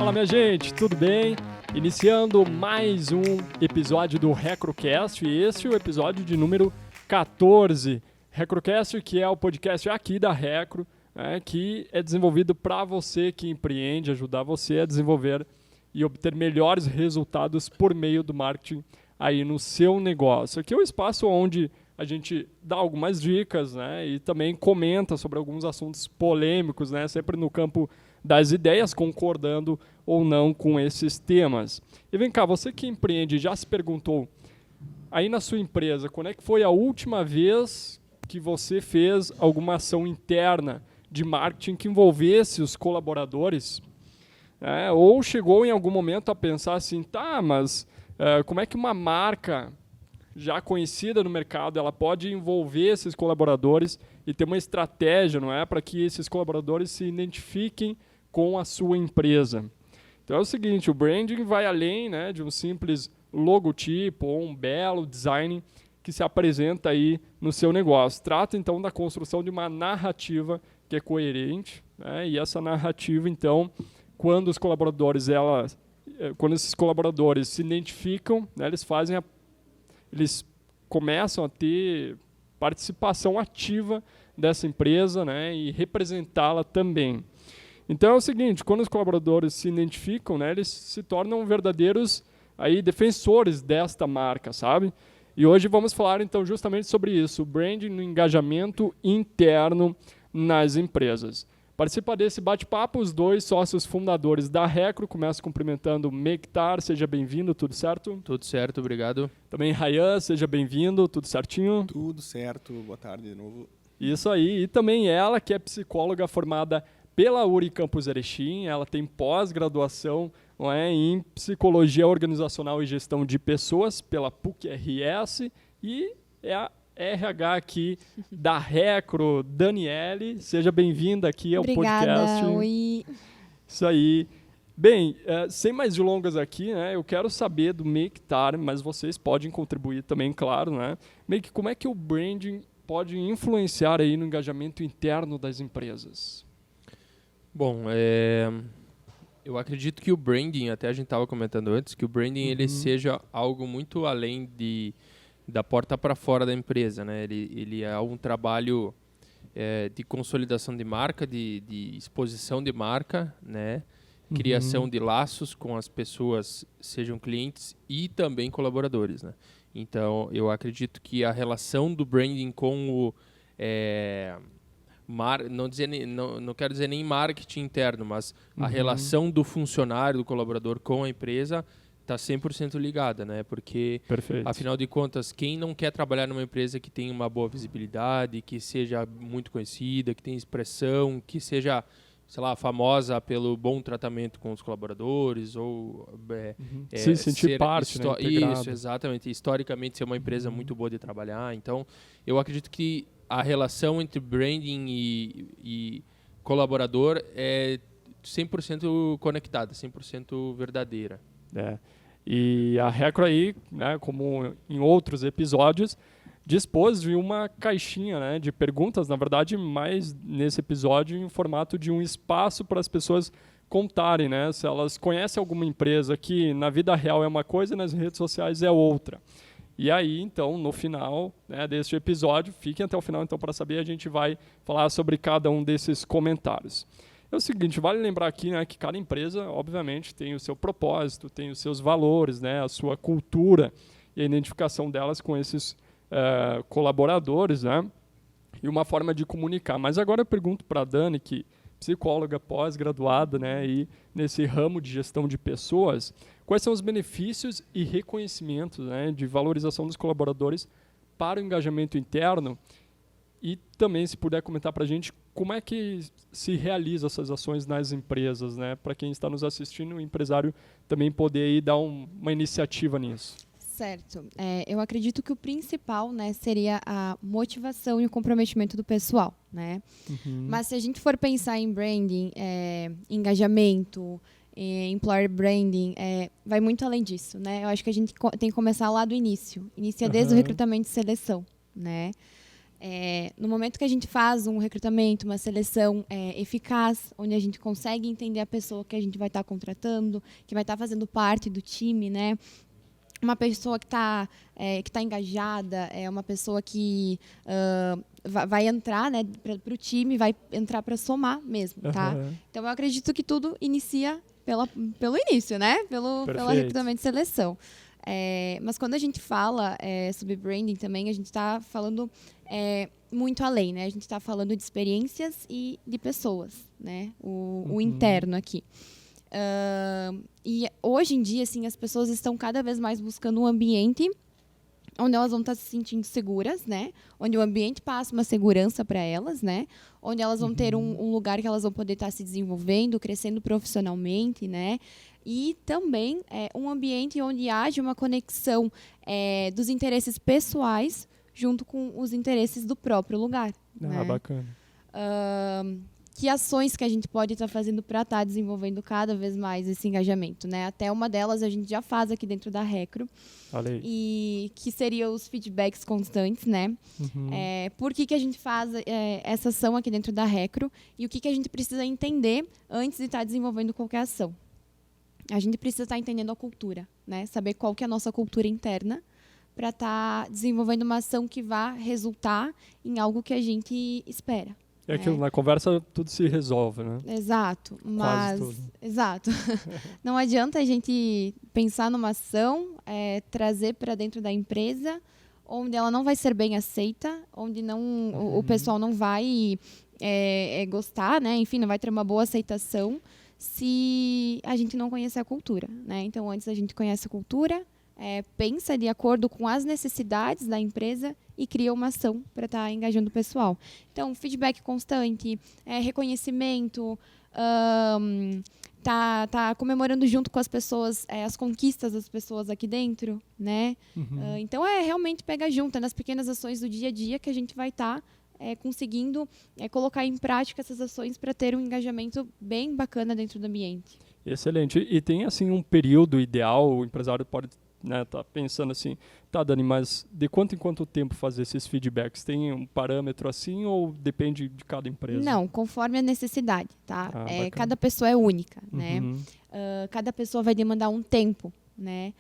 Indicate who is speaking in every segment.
Speaker 1: Fala, minha gente, tudo bem? Iniciando mais um episódio do RecroCast, e esse é o episódio de número 14. RecroCast, que é o podcast aqui da Recro, que é desenvolvido para você que empreende, ajudar você a desenvolver e obter melhores resultados por meio do marketing aí no seu negócio. Aqui é o espaço onde a gente dá algumas dicas, e também comenta sobre alguns assuntos polêmicos, sempre no campo das ideias, concordando ou não com esses temas. E vem cá, você que empreende, já se perguntou aí na sua empresa, quando é que foi a última vez que você fez alguma ação interna de marketing que envolvesse os colaboradores? Ou chegou em algum momento a pensar assim, mas como é que uma marca já conhecida no mercado, ela pode envolver esses colaboradores e ter uma estratégia, para que esses colaboradores se identifiquem com a sua empresa. Então é o seguinte, o branding vai além, de um simples logotipo ou um belo design que se apresenta aí no seu negócio. Trata então da construção de uma narrativa que é coerente, e essa narrativa então, quando esses colaboradores se identificam, eles começam a ter participação ativa dessa empresa, e representá-la também. Então é o seguinte, quando os colaboradores se identificam, eles se tornam verdadeiros defensores desta marca, sabe? E hoje vamos falar então justamente sobre isso, o branding no engajamento interno nas empresas. Participa desse bate-papo os dois sócios fundadores da Recro. Começo cumprimentando o Mektar, seja bem-vindo, tudo certo?
Speaker 2: Tudo certo, obrigado.
Speaker 1: Também Rayan, seja bem-vindo, tudo certinho?
Speaker 3: Tudo certo, boa tarde de novo.
Speaker 1: Isso aí, e também ela que é psicóloga formada pela URI Campus Erechim, ela tem pós-graduação em Psicologia Organizacional e Gestão de Pessoas pela PUC-RS e é a RH aqui da Recro. Daniele, seja bem-vinda aqui ao podcast.
Speaker 4: Oi.
Speaker 1: Isso aí. Bem, sem mais delongas aqui, eu quero saber do Mektar, mas vocês podem contribuir também, claro, Mek, como é que o branding pode influenciar aí no engajamento interno das empresas?
Speaker 2: Bom, eu acredito que o branding, até a gente estava comentando antes, que o branding ele seja algo muito além da porta para fora da empresa, Ele é um trabalho de consolidação de marca, de exposição de marca, criação de laços com as pessoas, sejam clientes e também colaboradores, Então, eu acredito que a relação do branding com o não quero dizer nem marketing interno, mas a relação do funcionário, do colaborador com a empresa está 100% ligada, Porque,
Speaker 1: Perfeito.
Speaker 2: Afinal de contas, quem não quer trabalhar numa empresa que tem uma boa visibilidade, que seja muito conhecida, que tenha expressão, que seja, sei lá, famosa pelo bom tratamento com os colaboradores ou
Speaker 1: se sentir parte, integrado.
Speaker 2: Isso, exatamente. Historicamente, ser uma empresa muito boa de trabalhar. Então, eu acredito que a relação entre branding e colaborador é 100% conectada, 100% verdadeira.
Speaker 1: E a Recro aí, como em outros episódios, dispôs de uma caixinha de perguntas, na verdade, mais nesse episódio em formato de um espaço para as pessoas contarem, se elas conhecem alguma empresa que na vida real é uma coisa e nas redes sociais é outra. E aí, então, no final deste episódio, fiquem até o final então para saber, a gente vai falar sobre cada um desses comentários. É o seguinte, vale lembrar aqui que cada empresa, obviamente, tem o seu propósito, tem os seus valores, a sua cultura e a identificação delas com esses colaboradores, e uma forma de comunicar. Mas agora eu pergunto para a Dani, que psicóloga pós-graduada, e nesse ramo de gestão de pessoas, quais são os benefícios e reconhecimentos de valorização dos colaboradores para o engajamento interno? E também, se puder comentar para a gente, como é que se realiza essas ações nas empresas, para quem está nos assistindo, o empresário também poder aí dar uma iniciativa nisso.
Speaker 4: Certo. Eu acredito que o principal seria a motivação e o comprometimento do pessoal. Mas se a gente for pensar em branding, engajamento, employer branding, vai muito além disso. Eu acho que a gente tem que começar lá do início. Inicia desde o recrutamento e seleção. No momento que a gente faz um recrutamento, uma seleção eficaz, onde a gente consegue entender a pessoa que a gente vai estar contratando, que vai estar fazendo parte do time, né? Uma pessoa que está engajada, uma pessoa que vai entrar, né, para o time, vai entrar para somar mesmo, tá? Então, eu acredito que tudo inicia pelo início, né? Pelo recrutamento e seleção. Mas quando a gente fala sobre branding também, a gente está falando muito além, né? A gente está falando de experiências e de pessoas, né? O interno aqui. E hoje em dia, assim, as pessoas estão cada vez mais buscando um ambiente onde elas vão estar se sentindo seguras, né? Onde o ambiente passa uma segurança para elas, né? Onde elas vão ter um lugar que elas vão poder estar se desenvolvendo, crescendo profissionalmente, né? E também um ambiente onde haja uma conexão dos interesses pessoais junto com os interesses do próprio lugar. Né?
Speaker 1: Bacana.
Speaker 4: Que ações que a gente pode estar fazendo para estar desenvolvendo cada vez mais esse engajamento, né? Até uma delas a gente já faz aqui dentro da Recro. E que seria os feedbacks constantes, né? Por que a gente faz essa ação aqui dentro da Recro e o que a gente precisa entender antes de estar desenvolvendo qualquer ação. A gente precisa estar entendendo a cultura, né? Saber qual que é a nossa cultura interna para estar desenvolvendo uma ação que vá resultar em algo que a gente espera.
Speaker 1: É aquilo, na conversa tudo se resolve, né?
Speaker 4: Exato, mas...
Speaker 1: Quase tudo.
Speaker 4: Exato. Não adianta a gente pensar numa ação, trazer para dentro da empresa, onde ela não vai ser bem aceita, onde o pessoal não vai gostar, né? Enfim, não vai ter uma boa aceitação se a gente não conhecer a cultura, né? Então, antes a gente conhece a cultura, pensa de acordo com as necessidades da empresa e cria uma ação para estar engajando o pessoal. Então, feedback constante, reconhecimento, tá comemorando junto com as pessoas as conquistas das pessoas aqui dentro, né? Então, realmente pegar junto, nas pequenas ações do dia a dia que a gente vai estar conseguindo colocar em prática essas ações para ter um engajamento bem bacana dentro do ambiente.
Speaker 1: Excelente. E tem, assim, um período ideal, o empresário pode... tá pensando assim, Dani, mas de quanto em quanto tempo fazer esses feedbacks? Tem um parâmetro assim ou depende de cada empresa?
Speaker 4: Não, conforme a necessidade, tá? Cada pessoa é única, né? Cada pessoa vai demandar um tempo, né?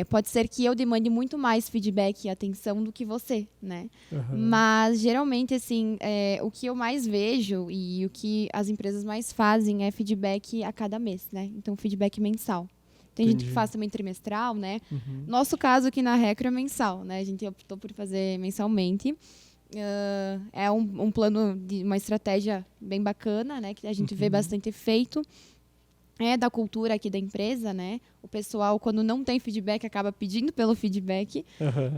Speaker 4: Pode ser que eu demande muito mais feedback e atenção do que você, né? Mas, geralmente, assim, o que eu mais vejo e o que as empresas mais fazem é feedback a cada mês, né? Então, feedback mensal. Tem gente que faz também trimestral, né? Nosso caso aqui na Recro é mensal, né? A gente optou por fazer mensalmente. É um plano, uma estratégia bem bacana, né? Que a gente vê bastante efeito. Da cultura aqui da empresa, né? O pessoal, quando não tem feedback, acaba pedindo pelo feedback.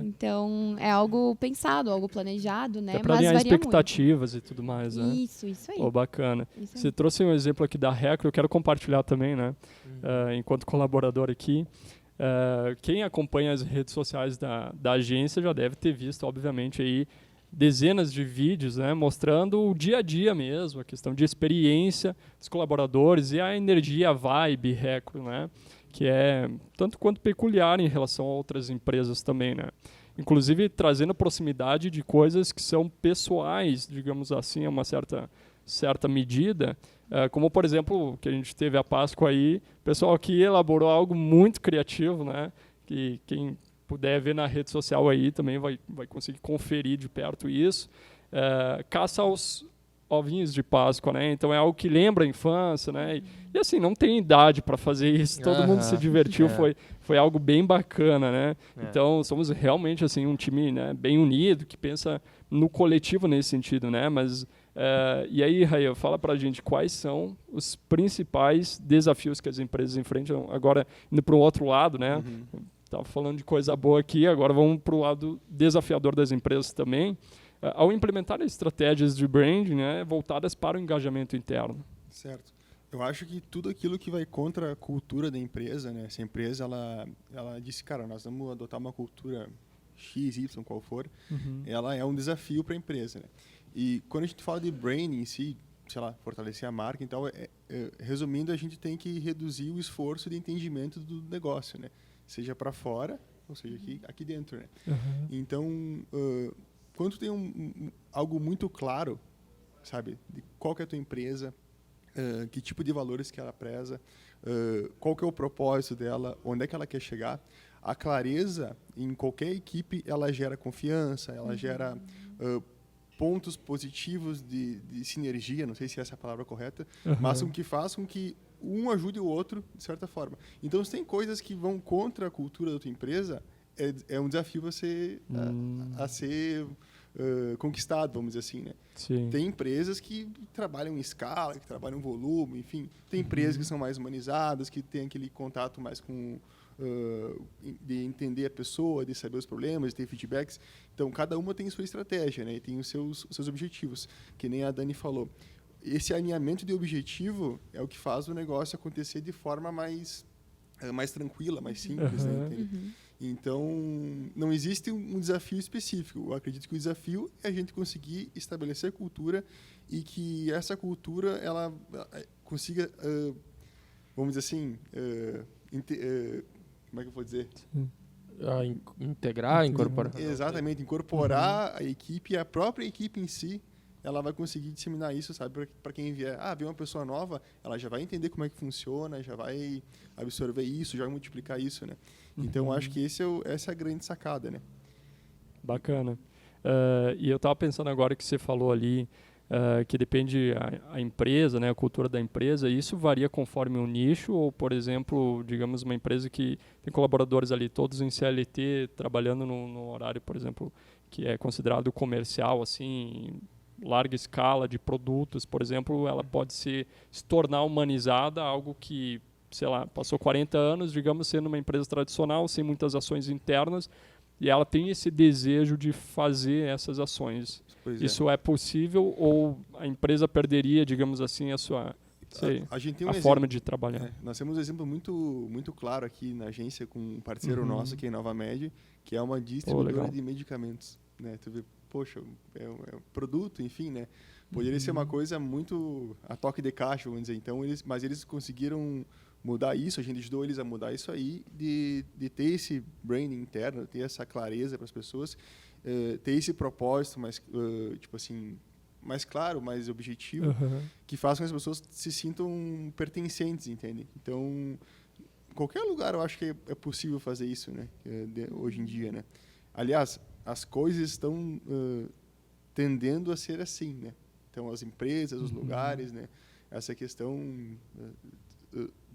Speaker 4: Então, é algo pensado, algo planejado, né?
Speaker 1: É para alinhar expectativas muito. E tudo mais, né?
Speaker 4: Isso aí.
Speaker 1: Bacana. Você trouxe um exemplo aqui da Recro, eu quero compartilhar também, né? Enquanto colaborador aqui. Quem acompanha as redes sociais da agência já deve ter visto, obviamente, aí dezenas de vídeos, né, mostrando o dia a dia mesmo, a questão de experiência dos colaboradores e a energia, a vibe Recro, né, que é tanto quanto peculiar em relação a outras empresas também, né. Inclusive trazendo proximidade de coisas que são pessoais, digamos assim, a uma certa medida, como por exemplo, que a gente teve a Páscoa aí, o pessoal aqui elaborou algo muito criativo, né, que quem puder ver na rede social aí também vai conseguir conferir de perto isso. Caça aos ovinhos de Páscoa, né? Então é algo que lembra a infância, né? E assim, não tem idade para fazer isso, todo mundo se divertiu, foi algo bem bacana, né? Então somos realmente assim um time, né, bem unido, que pensa no coletivo nesse sentido, né? Mas e aí, Raia, fala pra gente quais são os principais desafios que as empresas enfrentam, agora indo para um outro lado, né? Estava falando de coisa boa aqui, agora vamos para o lado desafiador das empresas também, ao implementar estratégias de branding, né, voltadas para o engajamento interno.
Speaker 3: Certo. Eu acho que tudo aquilo que vai contra a cultura da empresa, né, se a empresa ela disse, cara, nós vamos adotar uma cultura X, Y, qual for, ela é um desafio para a empresa. Né? E quando a gente fala de branding em si, sei lá, fortalecer a marca, então, resumindo, a gente tem que reduzir o esforço de entendimento do negócio, né? Seja para fora, ou seja, aqui dentro, né? Então, quando tu tem algo muito claro, sabe, de qual que é a tua empresa, que tipo de valores que ela preza, qual que é o propósito dela, onde é que ela quer chegar, a clareza em qualquer equipe, ela gera confiança, ela gera pontos positivos de sinergia, não sei se essa é a palavra correta, mas o que faz com que um ajude o outro, de certa forma. Então, se tem coisas que vão contra a cultura da tua empresa, é um desafio a ser conquistado, vamos dizer assim, né?
Speaker 1: Sim.
Speaker 3: Tem empresas que trabalham em escala, que trabalham em volume, enfim. Tem empresas que são mais humanizadas, que têm aquele contato mais com... de entender a pessoa, de saber os problemas, de ter feedbacks. Então, cada uma tem sua estratégia, né? E tem os seus objetivos, que nem a Dani falou. Esse alinhamento de objetivo é o que faz o negócio acontecer de forma mais tranquila, mais simples, né? Então, não existe um desafio específico. Eu acredito que o desafio é a gente conseguir estabelecer cultura e que essa cultura ela consiga, vamos dizer assim, como é que eu vou dizer?
Speaker 2: Integrar, incorporar.
Speaker 3: Exatamente, incorporar a equipe e a própria equipe em si, ela vai conseguir disseminar isso, sabe? Para quem vier, vem uma pessoa nova, ela já vai entender como é que funciona, já vai absorver isso, já vai multiplicar isso, né? Então, acho que essa é a grande sacada, né?
Speaker 1: Bacana. E eu estava pensando agora que você falou ali que depende a empresa, né, a cultura da empresa, isso varia conforme o nicho ou, por exemplo, digamos uma empresa que tem colaboradores ali todos em CLT trabalhando no horário, por exemplo, que é considerado comercial, assim, larga escala de produtos, por exemplo, ela pode se tornar humanizada, algo que, sei lá, passou 40 anos, digamos, sendo uma empresa tradicional, sem muitas ações internas, e ela tem esse desejo de fazer essas ações. Isso é possível ou a empresa perderia, digamos assim, a sua forma de trabalhar?
Speaker 3: Nós temos um exemplo muito, muito claro aqui na agência com um parceiro nosso aqui em Nova Med, que é uma distribuidora de medicamentos. Né? Tu vê, poxa, é um produto, enfim, né? Poderia ser uma coisa muito a toque de caixa, vamos dizer. Então, mas eles conseguiram mudar isso, a gente ajudou eles a mudar isso aí, de ter esse branding interno, ter essa clareza para as pessoas, ter esse propósito mais, tipo assim, mais claro, mais objetivo, que faça com que as pessoas se sintam pertencentes, entende? Então, em qualquer lugar eu acho que é possível fazer isso, né? Hoje em dia, né? Aliás, as coisas estão tendendo a ser assim, né? Então, as empresas, os lugares, né? Essa questão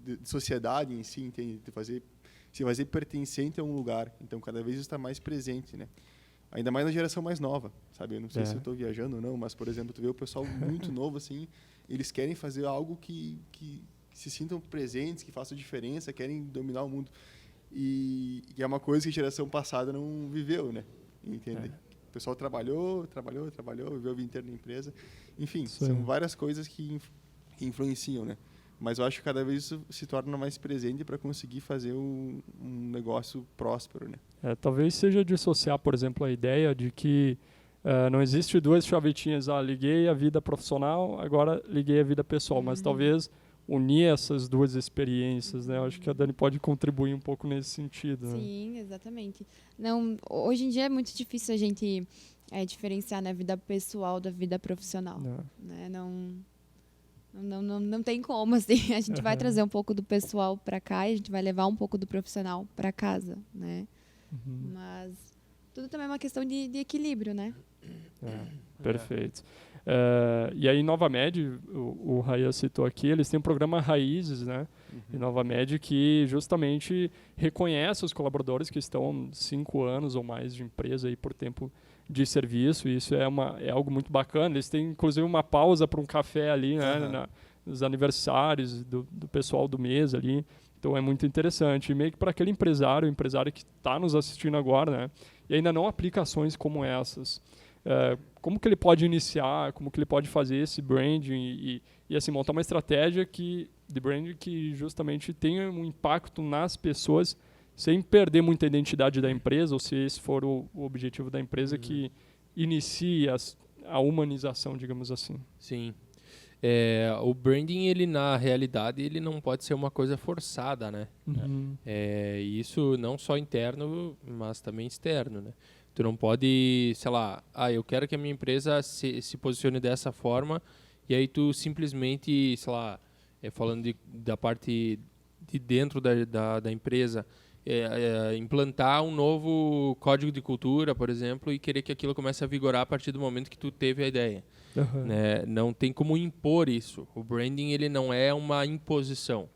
Speaker 3: de sociedade em si, entende? De se fazer pertencente a um lugar. Então, cada vez está mais presente, né? Ainda mais na geração mais nova, sabe? Eu não sei se eu estou viajando ou não, mas, por exemplo, tu vê o pessoal muito novo, assim, eles querem fazer algo que se sintam presentes, que façam diferença, querem dominar o mundo. E é uma coisa que a geração passada não viveu, né? Entende? O pessoal trabalhou, viveu a vida inteira na empresa. Enfim, são várias coisas que influenciam, né? Mas eu acho que cada vez isso se torna mais presente para conseguir fazer um negócio próspero, né?
Speaker 1: Talvez seja dissociar, por exemplo, a ideia de que não existe duas chavetinhas, liguei a vida profissional, agora liguei a vida pessoal, mas talvez unir essas duas experiências, né? Eu acho que a Dani pode contribuir um pouco nesse sentido.
Speaker 4: Sim, né? Exatamente. Não, hoje em dia é muito difícil a gente diferenciar a vida pessoal da vida profissional. Né? Não tem como, assim. A gente vai trazer um pouco do pessoal para cá e a gente vai levar um pouco do profissional para casa, né? Mas tudo também é uma questão de equilíbrio, né?
Speaker 1: Perfeito. E aí, Nova Med, o Raia citou aqui, eles têm um programa Raízes, né? Em Nova Med, que justamente reconhece os colaboradores que estão 5 anos ou mais de empresa aí por tempo de serviço, e isso é algo muito bacana. Eles têm, inclusive, uma pausa para um café ali, né? Nos aniversários do pessoal do mês ali. Então, é muito interessante. E meio que para aquele empresário que está nos assistindo agora, né? E ainda não aplica ações como essas. Como que ele pode iniciar, como que ele pode fazer esse branding e assim, montar uma estratégia de branding que justamente tenha um impacto nas pessoas sem perder muita identidade da empresa, ou se esse for o objetivo da empresa, que inicie a humanização, digamos assim.
Speaker 2: Sim. O branding, ele na realidade, ele não pode ser uma coisa forçada, né? Isso não só interno, mas também externo, né? Tu não pode, sei lá, eu quero que a minha empresa se posicione dessa forma, e aí tu simplesmente, sei lá, falando da parte de dentro da empresa, implantar um novo código de cultura, por exemplo, e querer que aquilo comece a vigorar a partir do momento que tu teve a ideia.
Speaker 1: Uhum.
Speaker 2: Né? Não tem como impor isso. O branding, ele não é uma imposição.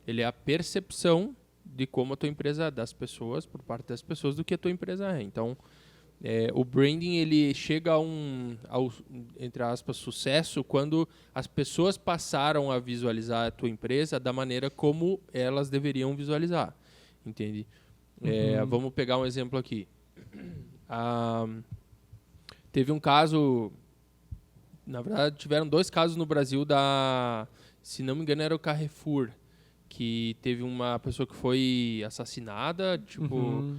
Speaker 2: Ele é a percepção de como a tua empresa, das pessoas, por parte das pessoas, do que a tua empresa é. Então, o branding, ele chega ao, entre aspas, sucesso quando as pessoas passaram a visualizar a tua empresa da maneira como elas deveriam visualizar. Entende? Vamos pegar um exemplo aqui. Teve um caso... Na verdade, tiveram 2 casos no Brasil se não me engano, era o Carrefour, que teve uma pessoa que foi assassinada, tipo,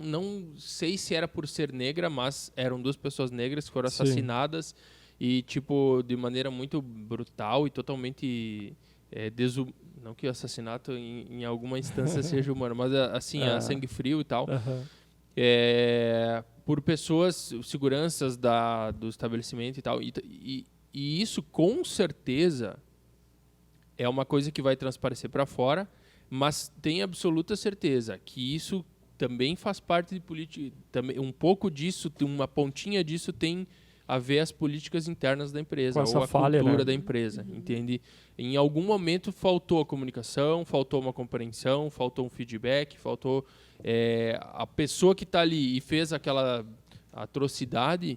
Speaker 2: não sei se era por ser negra, mas eram 2 pessoas negras que foram assassinadas e, tipo, de maneira muito brutal e totalmente não que o assassinato em alguma instância seja humano, mas assim, a sangue frio e tal. Por pessoas, seguranças do estabelecimento e tal. E isso, com certeza, é uma coisa que vai transparecer para fora, mas tem absoluta certeza que isso também faz parte de política. Um pouco disso, uma pontinha disso tem a ver as políticas internas da empresa, ou a cultura da empresa, entende? Em algum momento faltou a comunicação, faltou uma compreensão, faltou um feedback, faltou a pessoa que está ali e fez aquela atrocidade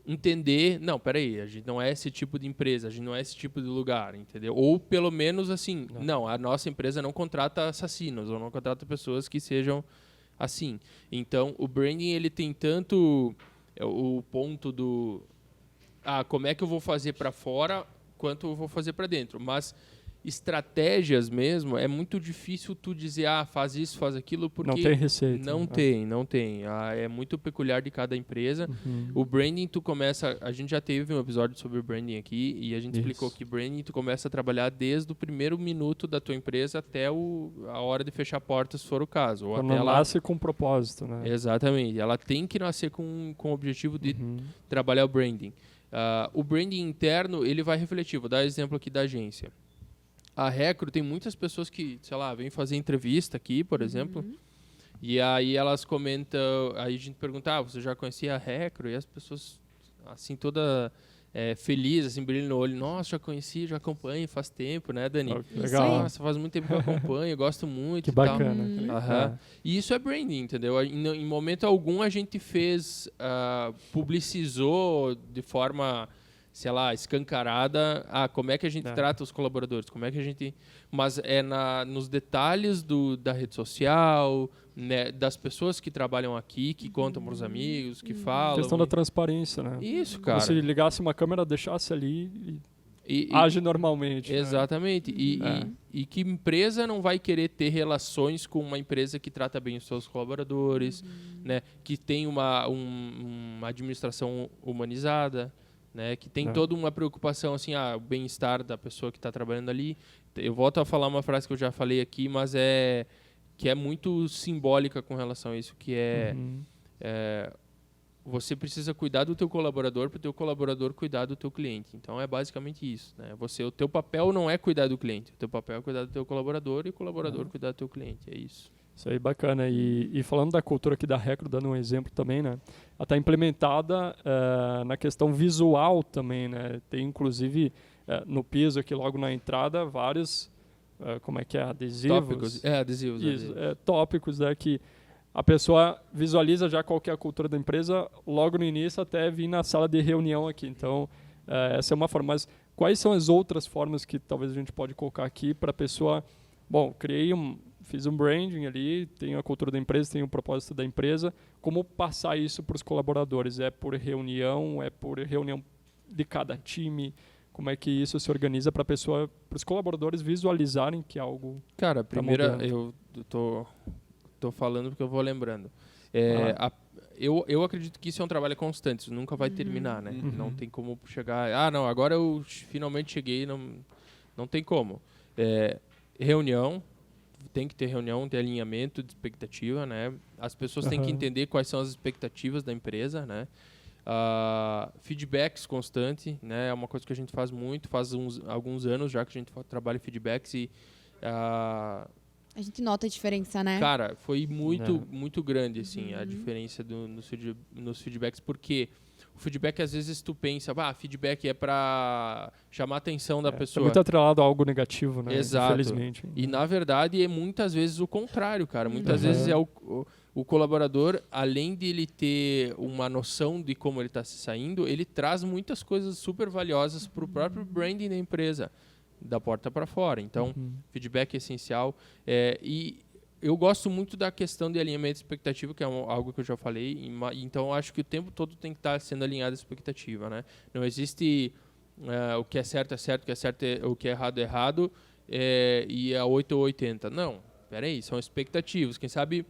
Speaker 2: entender, não, peraí, a gente não é esse tipo de empresa, a gente não é esse tipo de lugar, entendeu? Ou pelo menos assim, não, a nossa empresa não contrata assassinos, ou não contrata pessoas que sejam assim. Então, o branding, ele tem tanto o ponto do como é que eu vou fazer para fora quanto eu vou fazer para dentro, mas estratégias mesmo, é muito difícil tu dizer, faz isso, faz aquilo, porque...
Speaker 1: Não tem receita.
Speaker 2: Não tem. É muito peculiar de cada empresa. O branding, tu começa... A gente já teve um episódio sobre branding aqui, e a gente explicou que branding, tu começa a trabalhar desde o primeiro minuto da tua empresa até a hora de fechar portas, se for o caso. Ou até ela
Speaker 1: nasce com propósito, né?
Speaker 2: Exatamente. Ela tem que nascer com o objetivo de trabalhar o branding. O branding interno, ele vai refletir. Vou dar exemplo aqui da agência. A Recro tem muitas pessoas que, sei lá, vêm fazer entrevista aqui, por exemplo, e aí elas comentam, aí a gente pergunta, você já conhecia a Recro? E as pessoas, assim, toda feliz, assim, brilho no olho, nossa, já conheci, já acompanho, faz tempo, né, Dani?
Speaker 1: Legal.
Speaker 2: Nossa, faz muito tempo que eu acompanho, gosto muito.
Speaker 1: Que
Speaker 2: e
Speaker 1: bacana.
Speaker 2: tal. E isso é branding, entendeu? Em momento algum a gente publicizou de forma... sei lá, escancarada, como é que a gente trata os colaboradores, como é que a gente... Mas nos detalhes da rede social, né, das pessoas que trabalham aqui, que contam para os amigos, que falam...
Speaker 1: A questão da transparência, né?
Speaker 2: Isso, cara.
Speaker 1: Como se ligasse uma câmera, deixasse ali e age normalmente.
Speaker 2: Exatamente.
Speaker 1: Né?
Speaker 2: E que empresa não vai querer ter relações com uma empresa que trata bem os seus colaboradores, né, que tem uma administração humanizada, né, que tem toda uma preocupação, assim, o bem-estar da pessoa que está trabalhando ali. Eu volto a falar uma frase que eu já falei aqui, mas que é muito simbólica com relação a isso, que você precisa cuidar do teu colaborador para o teu colaborador cuidar do teu cliente. Então, é basicamente isso, né? O teu papel não é cuidar do cliente, o teu papel é cuidar do teu colaborador e o colaborador cuidar do teu cliente, é isso.
Speaker 1: Isso aí, bacana. E falando da cultura aqui da Recro, dando um exemplo também, né? Ela está implementada na questão visual também, né? Tem, inclusive, no piso aqui, logo na entrada, vários, adesivos.
Speaker 2: Tópicos. Adesivos.
Speaker 1: Isso, tópicos, né? Que a pessoa visualiza já qual que é a cultura da empresa logo no início até vir na sala de reunião aqui. Então, essa é uma forma. Mas quais são as outras formas que talvez a gente pode colocar aqui para a pessoa... Bom, fiz um branding ali, tenho a cultura da empresa, tenho o propósito da empresa. Como passar isso para os colaboradores? É por reunião de cada time? Como é que isso se organiza para os colaboradores visualizarem que algo...
Speaker 2: Cara, primeiro eu tô falando porque eu vou lembrando. Eu acredito que isso é um trabalho constante, isso nunca vai terminar, né? Não tem como chegar... não, agora eu finalmente cheguei, não tem como. Reunião, tem que ter reunião de alinhamento de expectativa, né? As pessoas têm que entender quais são as expectativas da empresa, né? Feedbacks constante, né? É uma coisa que a gente faz muito, alguns anos já que a gente trabalha em feedbacks e
Speaker 4: a gente nota a diferença, né?
Speaker 2: Cara, foi muito grande, assim, a diferença nos feedbacks, porque o feedback, às vezes, tu pensa, feedback é para chamar a atenção da pessoa.
Speaker 1: É muito atrelado a algo negativo, né?
Speaker 2: Exato.
Speaker 1: Infelizmente.
Speaker 2: E, na verdade, é muitas vezes o contrário, cara. Muitas vezes é o colaborador, além de ele ter uma noção de como ele está se saindo, ele traz muitas coisas super valiosas para o próprio branding da empresa, da porta para fora. Então, feedback é essencial. E eu gosto muito da questão de alinhamento de expectativa, que é algo que eu já falei. Então, eu acho que o tempo todo tem que estar sendo alinhado a expectativa, né? Não existe o que é certo, o que é errado, e é 8 ou 80. Não, peraí, são expectativas. Quem sabe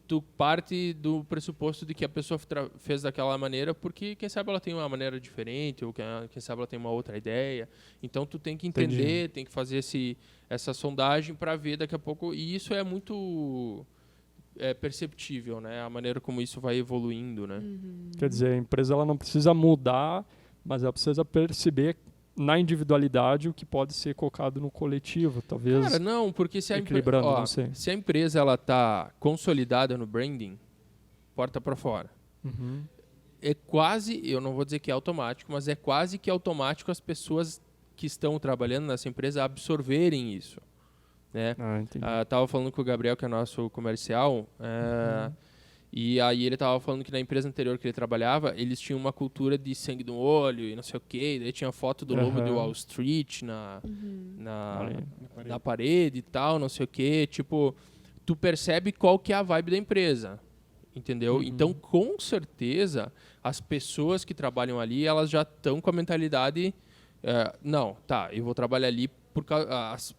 Speaker 2: tu parte do pressuposto de que a pessoa fez daquela maneira porque, quem sabe, ela tem uma maneira diferente, ou quem sabe ela tem uma outra ideia. Então, tu tem que entender, tem que fazer essa sondagem para ver daqui a pouco. E isso é muito perceptível, né? A maneira como isso vai evoluindo, né?
Speaker 1: Quer dizer, a empresa ela não precisa mudar, mas ela precisa perceber na individualidade o que pode ser colocado no coletivo, talvez.
Speaker 2: Cara, não, porque se a empresa ela tá consolidada no branding, porta para fora. É quase, eu não vou dizer que é automático, mas é quase que automático as pessoas que estão trabalhando nessa empresa absorverem isso, né? Tava falando com o Gabriel, que é nosso comercial, e aí ele tava falando que na empresa anterior que ele trabalhava, eles tinham uma cultura de sangue no olho e não sei o quê. Daí tinha foto do logo de Wall Street na parede e tal, não sei o quê. Tipo, tu percebe qual que é a vibe da empresa, entendeu? Então, com certeza, as pessoas que trabalham ali, elas já estão com a mentalidade... eu vou trabalhar ali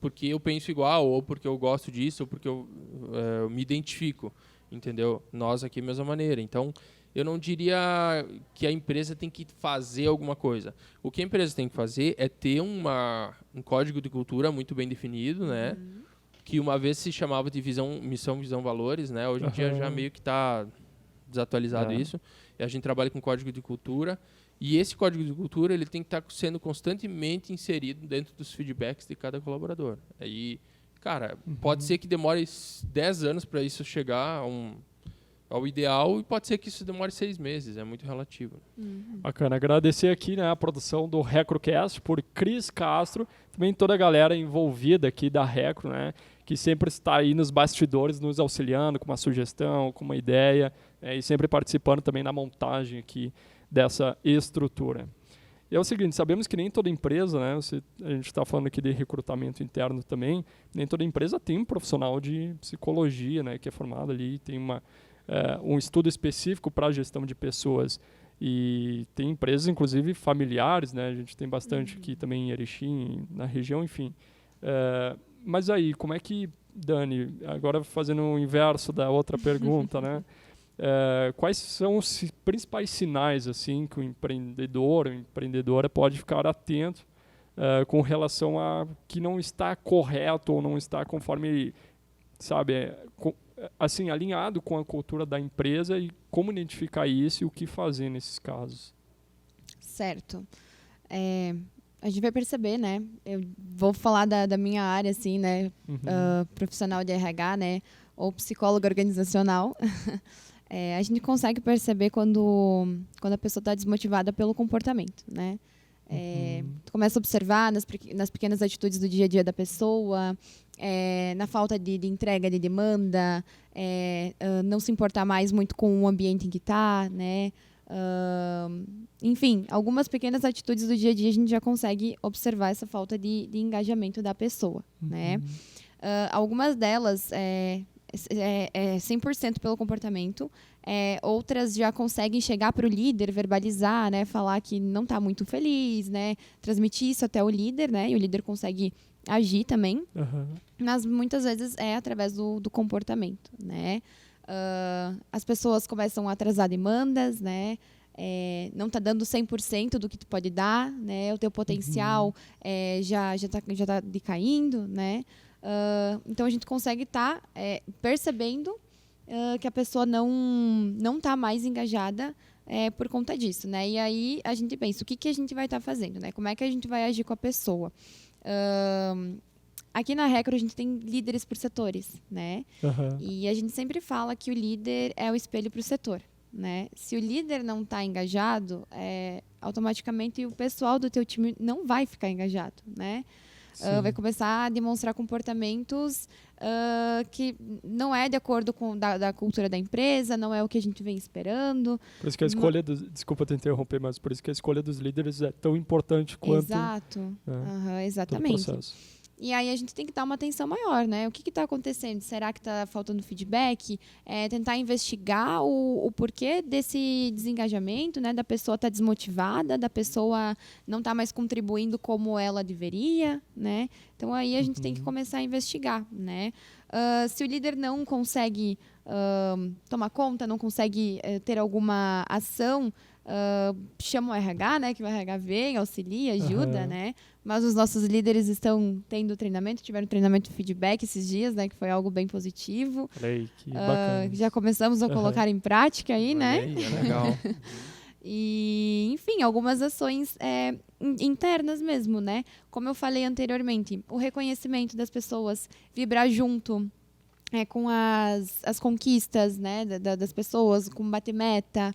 Speaker 2: porque eu penso igual, ou porque eu gosto disso, ou porque eu me identifico. Entendeu? Nós aqui, mesma maneira. Então, eu não diria que a empresa tem que fazer alguma coisa. O que a empresa tem que fazer é ter um código de cultura muito bem definido, né? Que uma vez se chamava de missão, visão, valores, né? Hoje em dia já meio que está desatualizado isso. E a gente trabalha com código de cultura. E esse código de cultura ele tem que estar sendo constantemente inserido dentro dos feedbacks de cada colaborador. Aí... Cara, pode ser que demore 10 anos para isso chegar ao ideal e pode ser que isso demore 6 meses, é muito relativo.
Speaker 1: Bacana, agradecer aqui, né, a produção do RecroCast por Cris Castro, também toda a galera envolvida aqui da Recro, né, que sempre está aí nos bastidores nos auxiliando com uma sugestão, com uma ideia, e sempre participando também na montagem aqui dessa estrutura. E é o seguinte, sabemos que nem toda empresa, né, a gente está falando aqui de recrutamento interno também, nem toda empresa tem um profissional de psicologia, né, que é formado ali, tem um estudo específico para a gestão de pessoas. E tem empresas, inclusive, familiares, né, a gente tem bastante aqui também em Erechim, na região, enfim. Mas aí, como é que, Dani, agora fazendo o inverso da outra pergunta, né, quais são os principais sinais assim que o empreendedor ou empreendedora pode ficar atento com relação a que não está correto ou não está conforme, sabe, assim, alinhado com a cultura da empresa, e como identificar isso e o que fazer nesses casos?
Speaker 4: Certo. A gente vai perceber, né? Eu vou falar da minha área, assim, né? Profissional de RH, né? Ou psicóloga organizacional. A gente consegue perceber quando a pessoa está desmotivada pelo comportamento, né? Tu começa a observar nas pequenas atitudes do dia a dia da pessoa, na falta de entrega de demanda, não se importar mais muito com o ambiente em que está, né? Enfim, algumas pequenas atitudes do dia a dia a gente já consegue observar essa falta de engajamento da pessoa, né? Algumas delas... 100% pelo comportamento. Outras já conseguem chegar para o líder, verbalizar, né, falar que não está muito feliz, né, transmitir isso até o líder, né, e o líder consegue agir também. Mas muitas vezes é através do comportamento, né. As pessoas começam a atrasar demandas, né, não está dando 100% do que tu pode dar, né, o teu potencial já tá decaindo, né. Então, a gente consegue estar percebendo que a pessoa não está mais engajada por conta disso, né? E aí, a gente pensa, o que a gente vai estar fazendo, né? Como é que a gente vai agir com a pessoa? Aqui na Recro, a gente tem líderes por setores, né? E a gente sempre fala que o líder é o espelho para o setor, né? Se o líder não está engajado, automaticamente o pessoal do teu time não vai ficar engajado, né? Vai começar a demonstrar comportamentos que não é de acordo com da cultura da empresa, não é o que a gente vem esperando.
Speaker 1: Por isso que a escolha desculpa te interromper, mas por isso que a escolha dos líderes é tão importante quanto
Speaker 4: Exato. Exatamente.
Speaker 1: todo o processo.
Speaker 4: E aí a gente tem que dar uma atenção maior, né? O que está acontecendo? Será que está faltando feedback? Tentar investigar o porquê desse desengajamento, né? Da pessoa estar desmotivada, da pessoa não estar mais contribuindo como ela deveria, né? Então aí a gente tem que começar a investigar, né? Se o líder não consegue tomar conta, não consegue ter alguma ação, chama o RH, né? Que o RH vem, auxilia, ajuda, né? Mas os nossos líderes estão tendo treinamento, tiveram treinamento de feedback esses dias, né? Que foi algo bem positivo.
Speaker 1: Olha aí, que bacana.
Speaker 4: Já começamos a colocar em prática aí, né?
Speaker 2: Aí, é legal.
Speaker 4: E, enfim, algumas ações internas mesmo, né? Como eu falei anteriormente, o reconhecimento das pessoas, vibrar junto com as conquistas, né, das pessoas, com bater meta,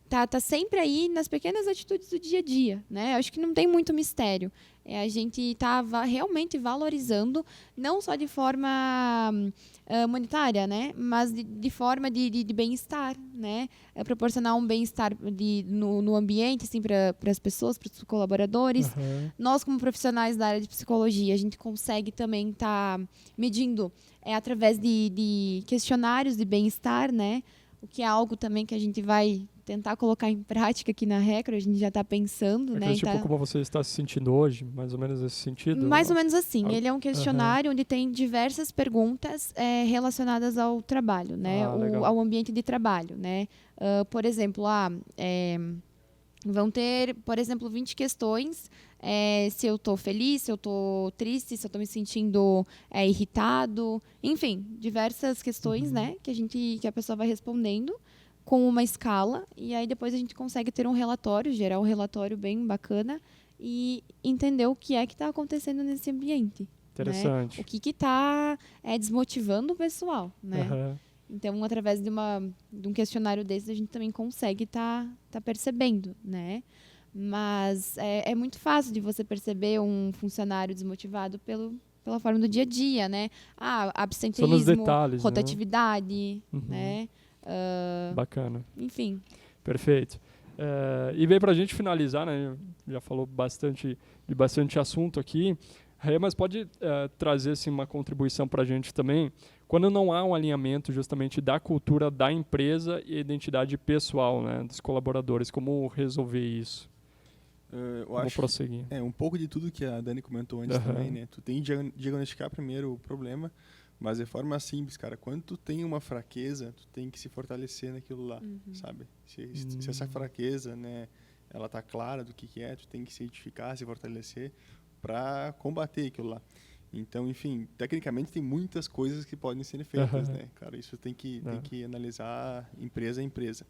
Speaker 4: tá sempre aí nas pequenas atitudes do dia a dia, né? Acho que não tem muito mistério. A gente está realmente valorizando, não só de forma monetária, né? Mas de forma de bem-estar, né? Proporcionar um bem-estar no ambiente, assim, para as pessoas, para os colaboradores. Nós, como profissionais da área de psicologia, a gente consegue também estar medindo através de questionários de bem-estar, né? O que é algo também que a gente vai tentar colocar em prática aqui na Recro, a gente já está pensando, né?
Speaker 1: Tipo, como você está se sentindo hoje, mais ou menos nesse sentido?
Speaker 4: Mais ou menos assim. Ele é um questionário onde tem diversas perguntas relacionadas ao trabalho, né? Ao ambiente de trabalho, né? Por exemplo, vão ter, por exemplo, 20 questões. Se eu estou feliz, se eu estou triste, se eu estou me sentindo irritado. Enfim, diversas questões, né? Que a pessoa vai respondendo com uma escala. E aí depois a gente consegue ter um relatório, gerar um relatório bem bacana e entender o que é que está acontecendo nesse ambiente.
Speaker 1: Interessante.
Speaker 4: Né? O que está desmotivando o pessoal, né? Então, através de um questionário desse, a gente também consegue tá percebendo, né? Mas é muito fácil de você perceber um funcionário desmotivado pela forma do dia a dia, né? Absenteísmo,
Speaker 1: só nos detalhes,
Speaker 4: rotatividade, né?
Speaker 1: Bacana.
Speaker 4: Enfim.
Speaker 1: Perfeito. E bem, para a gente finalizar, né? Já falou de bastante assunto aqui. Mas pode trazer assim, uma contribuição para a gente também, quando não há um alinhamento justamente da cultura da empresa e a identidade pessoal, né, dos colaboradores. Como resolver isso?
Speaker 3: Como
Speaker 1: prosseguir?
Speaker 3: Um pouco de tudo que a Dani comentou antes também, né? Tu tem que diagnosticar primeiro o problema, mas de forma simples, cara. Quando tu tem uma fraqueza, tu tem que se fortalecer naquilo lá, sabe? Se essa fraqueza, né, ela tá clara do que é, tu tem que se edificar, se fortalecer para combater aquilo lá. Então, enfim, tecnicamente tem muitas coisas que podem ser feitas, né? Cara, isso tem que analisar empresa a empresa.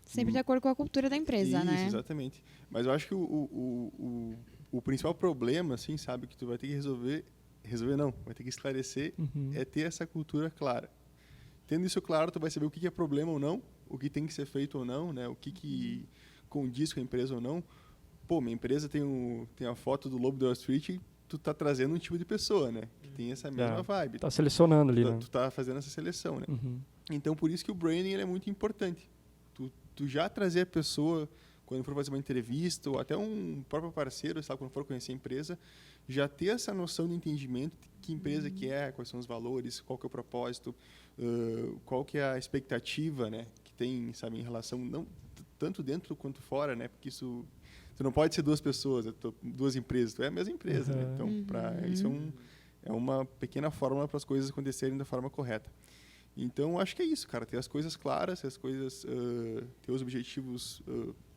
Speaker 4: Sempre de acordo com a cultura da empresa,
Speaker 3: isso,
Speaker 4: né?
Speaker 3: Exatamente. Mas eu acho que o principal problema, assim, sabe, que tu vai ter que resolver não, vai ter que esclarecer, é ter essa cultura clara. Tendo isso claro, tu vai saber o que é problema ou não, o que tem que ser feito ou não, né? O que condiz com a empresa ou não. Pô, minha empresa tem a foto do Lobo de Wall Street e tu tá trazendo um tipo de pessoa, né? Que tem essa mesma vibe.
Speaker 1: Tá selecionando ali, né?
Speaker 3: Tu tá fazendo essa seleção, né? Então, por isso que o branding ele é muito importante. Tu já trazer a pessoa, quando for fazer uma entrevista, ou até um próprio parceiro, sabe, quando for conhecer a empresa, já ter essa noção de entendimento de que empresa que é, quais são os valores, qual que é o propósito, qual que é a expectativa, né? Que tem, sabe, em relação, não tanto dentro quanto fora, né? Porque isso... Tu não pode ser duas pessoas, duas empresas, tu é a mesma empresa, né? Então, isso é uma pequena fórmula para as coisas acontecerem da forma correta. Então, acho que é isso, cara. Ter as coisas claras, ter os objetivos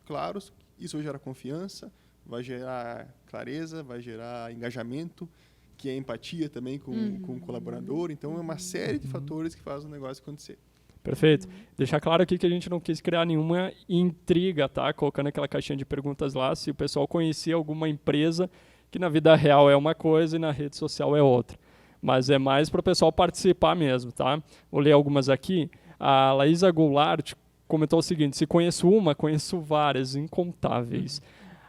Speaker 3: claros, isso vai gerar confiança, vai gerar clareza, vai gerar engajamento que é empatia também com o colaborador. Então, é uma série de fatores que fazem o negócio acontecer.
Speaker 1: Perfeito. Deixar claro aqui que a gente não quis criar nenhuma intriga, tá? Colocando aquela caixinha de perguntas lá, se o pessoal conhecia alguma empresa que na vida real é uma coisa e na rede social é outra. Mas é mais para o pessoal participar mesmo, tá? Vou ler algumas aqui. A Laísa Goulart comentou o seguinte: se conheço uma, conheço várias, incontáveis.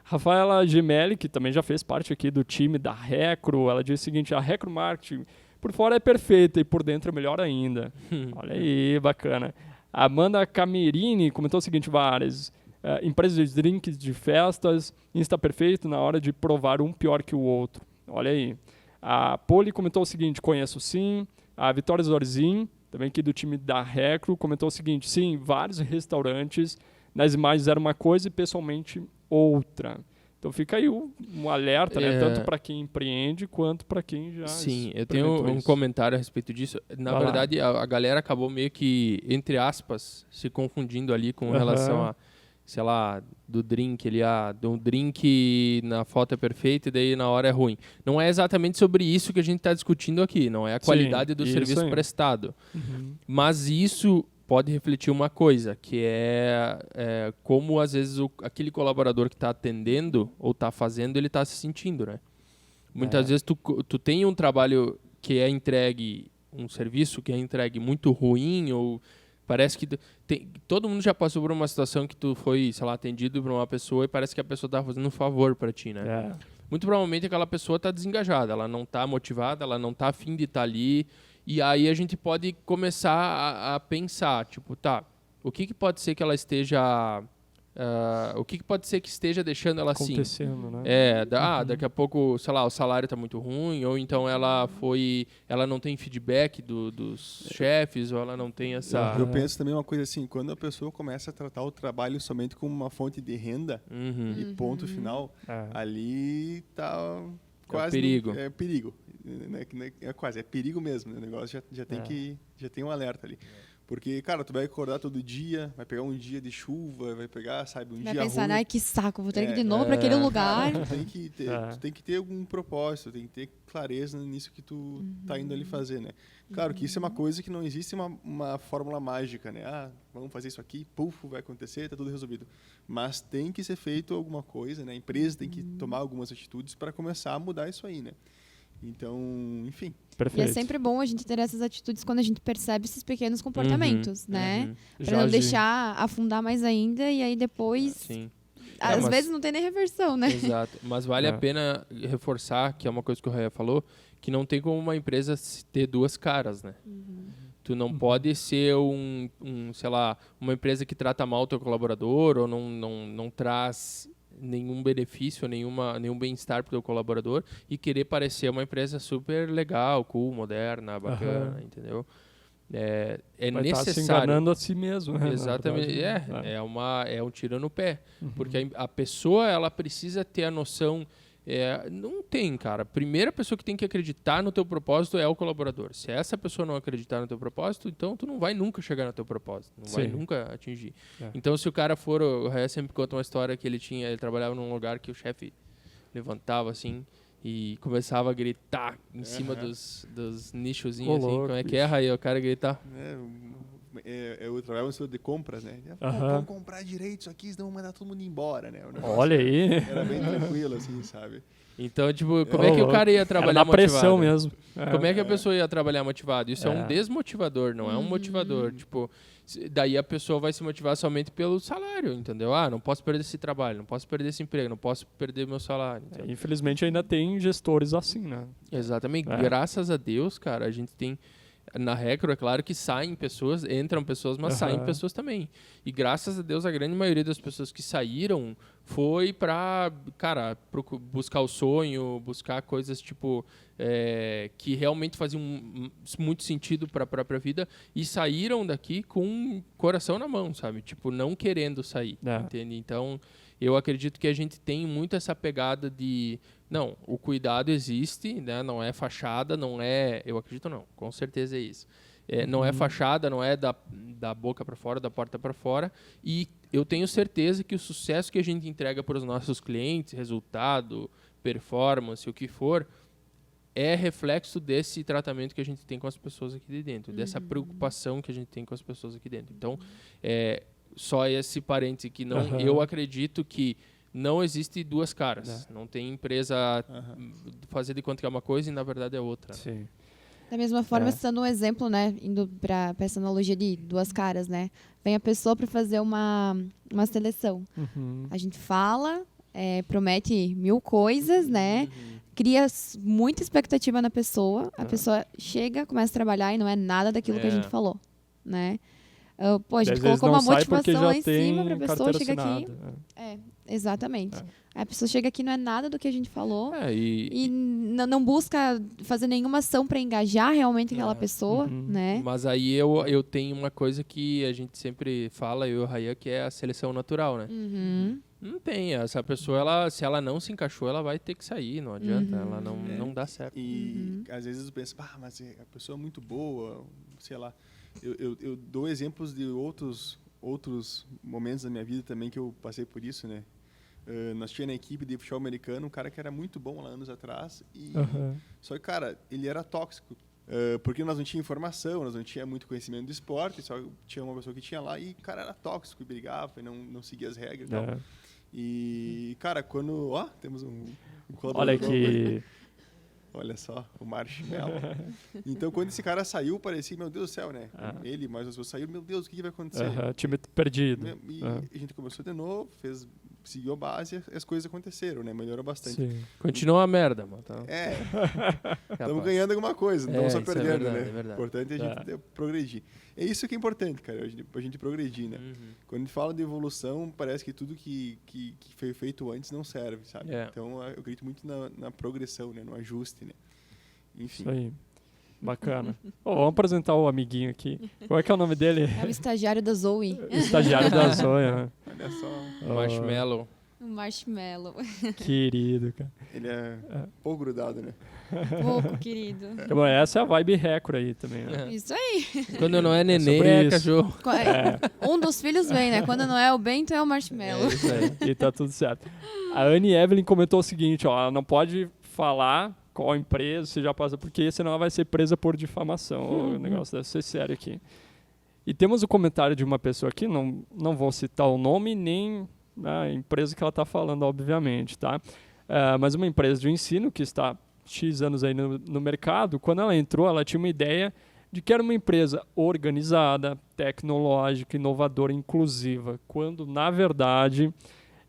Speaker 1: Rafaela Gemelli, que também já fez parte aqui do time da Recro, ela diz o seguinte: a Recro Marketing por fora é perfeita e por dentro é melhor ainda. Olha aí, bacana. A Amanda Camerini comentou o seguinte: várias empresas de drinks, de festas, Insta perfeito na hora de provar um pior que o outro. Olha aí. A Poli comentou o seguinte: conheço sim. A Vitória Zorzin, também aqui do time da Recro, comentou o seguinte: sim, vários restaurantes, nas imagens era uma coisa e pessoalmente outra. Então fica aí um alerta, né? Tanto para quem empreende quanto para quem já
Speaker 2: Sim, eu tenho um comentário a respeito disso. Na verdade, a galera acabou meio que, entre aspas, se confundindo ali com relação a, sei lá, do drink, do drink na foto é perfeito e daí na hora é ruim. Não é exatamente sobre isso que a gente está discutindo aqui, não é a qualidade do serviço prestado. Mas isso pode refletir uma coisa, que é como às vezes aquele colaborador que está atendendo ou está fazendo, ele está se sentindo, né? Muitas vezes tu tem um trabalho que é entregue, um serviço que é entregue muito ruim, ou parece que todo mundo já passou por uma situação que tu foi, sei lá, atendido por uma pessoa e parece que a pessoa está fazendo um favor para ti, né? Muito provavelmente aquela pessoa está desengajada, ela não está motivada, ela não está a fim de estar ali. E aí a gente pode começar a pensar, tipo, tá, o que pode ser que ela esteja... o que pode ser que esteja deixando ela assim?
Speaker 1: Acontecendo, né?
Speaker 2: Daqui a pouco, sei lá, o salário está muito ruim, ou então ela não tem feedback dos chefes, ou ela não tem essa...
Speaker 3: Eu penso também uma coisa assim, quando a pessoa começa a tratar o trabalho somente como uma fonte de renda, e ponto final, ali tá quase...
Speaker 2: perigo.
Speaker 3: É perigo. É quase, é perigo mesmo, né? O negócio já tem um alerta ali. Porque, cara, tu vai acordar todo dia, vai pegar um dia de chuva, vai pegar, sabe, um dia ruim.
Speaker 4: Vai pensar, ai, que saco, vou ter que ir de novo para aquele lugar.
Speaker 3: Cara, tu tem que ter algum propósito, tem que ter clareza nisso que tu tá indo ali fazer, né? Claro que isso é uma coisa que não existe uma fórmula mágica, né? Vamos fazer isso aqui, vai acontecer, tá tudo resolvido. Mas tem que ser feito alguma coisa, né? A empresa tem que tomar algumas atitudes para começar a mudar isso aí, né? Então, enfim.
Speaker 1: Perfeito.
Speaker 4: E é sempre bom a gente ter essas atitudes quando a gente percebe esses pequenos comportamentos, né? Para não deixar afundar mais ainda e aí depois...
Speaker 2: Sim.
Speaker 4: Às vezes não tem nem reversão, né?
Speaker 2: Exato. Mas vale a pena reforçar, que é uma coisa que o Raia falou, que não tem como uma empresa ter duas caras, né? Tu não pode ser sei lá, uma empresa que trata mal o teu colaborador ou não traz nenhum benefício, nenhum bem-estar para o teu colaborador e querer parecer uma empresa super legal, cool, moderna, bacana, entendeu? É
Speaker 1: vai
Speaker 2: necessário.
Speaker 1: Estar se enganando a si mesmo, né?
Speaker 2: Exatamente. É um tiro no pé. Porque a pessoa, ela precisa ter a noção... não tem, cara. A primeira pessoa que tem que acreditar no teu propósito é o colaborador. Se essa pessoa não acreditar no teu propósito, então tu não vai nunca chegar no teu propósito. Não vai nunca atingir. Então, se o cara for... O Raia sempre conta uma história que ele trabalhava num lugar que o chefe levantava, assim, e começava a gritar em cima dos nichozinhos, assim. Como é que é, Raia? O cara gritar...
Speaker 3: Eu trabalhava no setor de compras, né? Vamos comprar direito isso aqui, senão mandar todo mundo embora, né?
Speaker 1: Olha aí.
Speaker 3: Era bem tranquilo, assim, sabe?
Speaker 2: Então, tipo, como é que o cara ia trabalhar motivado?
Speaker 1: Pressão mesmo.
Speaker 2: Como é que a pessoa ia trabalhar motivado? Isso é um desmotivador, não é um motivador. Tipo, daí a pessoa vai se motivar somente pelo salário, entendeu? Não posso perder esse trabalho, não posso perder esse emprego, não posso perder meu salário.
Speaker 1: Infelizmente ainda tem gestores assim, né?
Speaker 2: Exatamente. Graças a Deus, cara, a gente tem... Na Recro, é claro que entram pessoas, mas saem pessoas também. E graças a Deus, a grande maioria das pessoas que saíram foi para, cara, buscar o sonho, buscar coisas, tipo, que realmente faziam muito sentido para a própria vida e saíram daqui com o coração na mão, sabe? Tipo, não querendo sair, entende? Então, eu acredito que a gente tem muito essa pegada de... Não, o cuidado existe, né? Não é fachada, não é... Eu acredito não, com certeza é isso. Não é fachada, não é da boca para fora, da porta para fora. E eu tenho certeza que o sucesso que a gente entrega para os nossos clientes, resultado, performance, o que for, é reflexo desse tratamento que a gente tem com as pessoas aqui de dentro, dessa preocupação que a gente tem com as pessoas aqui dentro. Então, só esse parêntese que não, eu acredito que não existe duas caras. Não tem empresa fazer de conta que é uma coisa e na verdade é outra.
Speaker 1: Sim.
Speaker 4: Da mesma forma, citando um exemplo, né, indo para essa analogia de duas caras, né, vem a pessoa para fazer uma seleção. A gente fala, promete 1000 coisas, né, cria muita expectativa na pessoa, a pessoa chega, começa a trabalhar e não é nada daquilo que a gente falou, né. A gente colocou uma motivação lá em cima para a pessoa chegar aqui. Exatamente. A pessoa chega aqui, não é nada do que a gente falou e não busca fazer nenhuma ação para engajar realmente aquela pessoa, né?
Speaker 2: Mas aí eu tenho uma coisa que a gente sempre fala, eu e o Rayan, que é a seleção natural, né? Não tem. Essa pessoa, se ela não se encaixou, ela vai ter que sair, não adianta. Ela não dá certo.
Speaker 3: E às vezes eu penso, mas a pessoa é muito boa, sei lá. Eu dou exemplos de outros momentos da minha vida também que eu passei por isso, né? Nós tínhamos na equipe de futebol americano um cara que era muito bom lá anos atrás. Só que, cara, ele era tóxico. Porque nós não tínhamos informação, nós não tínhamos muito conhecimento do esporte, só tinha uma pessoa que tinha lá e o cara era tóxico e brigava e não seguia as regras e tal. E, cara, quando... temos um colaborador.
Speaker 1: Olha que...
Speaker 3: Olha só, o Marshmallow. Então, quando esse cara saiu, parecia, meu Deus do céu, né? Ele, mais as pessoas saíram, meu Deus, o que vai acontecer?
Speaker 1: Time perdido.
Speaker 3: E a gente começou de novo, seguiu a base e as coisas aconteceram, né? Melhorou bastante.
Speaker 2: Sim. Continua a merda, mano.
Speaker 3: Estamos ganhando alguma coisa, não estamos só perdendo,
Speaker 2: verdade,
Speaker 3: né?
Speaker 2: É verdade.
Speaker 3: O importante é a gente progredir. É isso que é importante, cara, a gente progredir, né? Quando a gente fala de evolução, parece que tudo que foi feito antes não serve, sabe? Então, eu acredito muito na progressão, né? No ajuste, né? Enfim.
Speaker 1: Isso aí. Bacana. Vamos apresentar o amiguinho aqui. Qual é que é o nome dele?
Speaker 4: É o estagiário da Zoe.
Speaker 1: Estagiário da Zoe, né?
Speaker 3: Olha só.
Speaker 2: Marshmallow.
Speaker 4: O Marshmallow.
Speaker 1: Querido, cara.
Speaker 3: Ele é pouco grudado, né?
Speaker 4: Pouco, querido.
Speaker 1: Bom, essa é a vibe recro aí também, né?
Speaker 4: Isso aí.
Speaker 2: Quando não é neném, é cachorro.
Speaker 4: Um dos filhos vem, né? Quando não é o Bento, é o Marshmallow.
Speaker 2: Isso aí.
Speaker 1: E tá tudo certo. A Anne Evelyn comentou o seguinte, ela não pode falar qual empresa você já passa, porque senão ela vai ser presa por difamação. O negócio deve ser sério aqui. E temos o comentário de uma pessoa aqui, não vou citar o nome nem a empresa que ela está falando, obviamente, tá? Mas uma empresa de ensino que está X anos aí no mercado, quando ela entrou, ela tinha uma ideia de que era uma empresa organizada, tecnológica, inovadora, inclusiva, quando, na verdade,